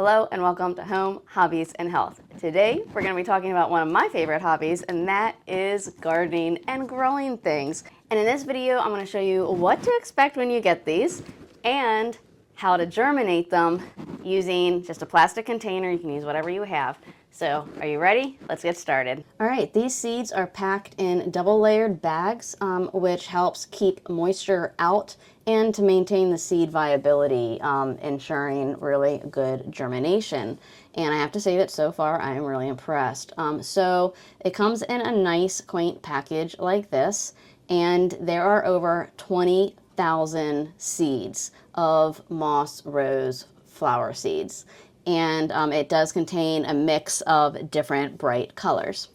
Hello and welcome to Home, Hobbies, and Health. Today we're going to be talking about one of my favorite hobbies, and that is gardening and growing things. And in this video I'm going to show you what to expect when you get these and how to germinate them using just a plastic container. You can use whatever you have. So are you ready? Let's get started. All right, these seeds are packed in double layered bags, which helps keep moisture out and to maintain the seed viability, ensuring really good germination. And I have to say that so far I am really impressed. So it comes in a nice quaint package like this, and there are over 20,000 seeds of moss rose flower seeds. And it does contain a mix of different bright colors.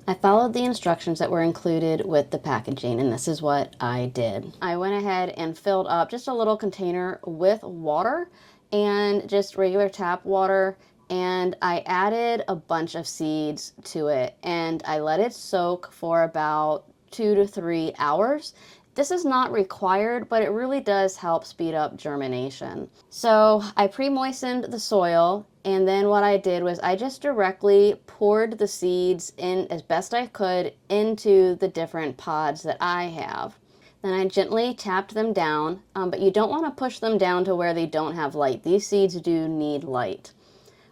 I followed the instructions that were included with the packaging, and this is what I did. I went ahead and filled up just a little container with water and just regular tap water, and I added a bunch of seeds to it, and I let it soak for about 2 to 3 hours. This is not required, but it really does help speed up germination. So I pre-moistened the soil, and then what I did was I just directly poured the seeds in as best I could into the different pods that I have. Then I gently tapped them down, but you don't want to push them down to where they don't have light. These seeds do need light.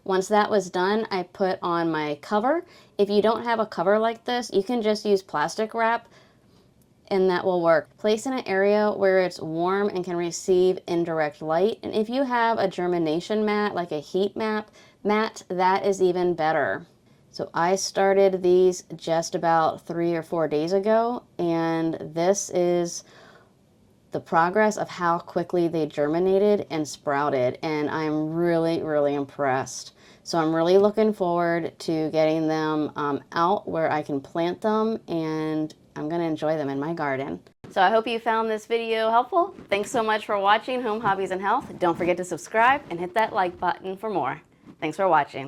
Once that was done, I put on my cover. If you don't have a cover like this, you can just use plastic wrap, and that will work. Place in an area where it's warm and can receive indirect light. And if you have a germination mat, like a heat mat, that is even better. So I started these just about 3 or 4 days ago, and this is the progress of how quickly they germinated and sprouted, and I'm really, really impressed. So I'm really looking forward to getting them out where I can plant them, and I'm going to enjoy them in my garden. So I hope you found this video helpful. Thanks so much for watching Home, Hobbies, and Health. Don't forget to subscribe and hit that like button for more. Thanks for watching.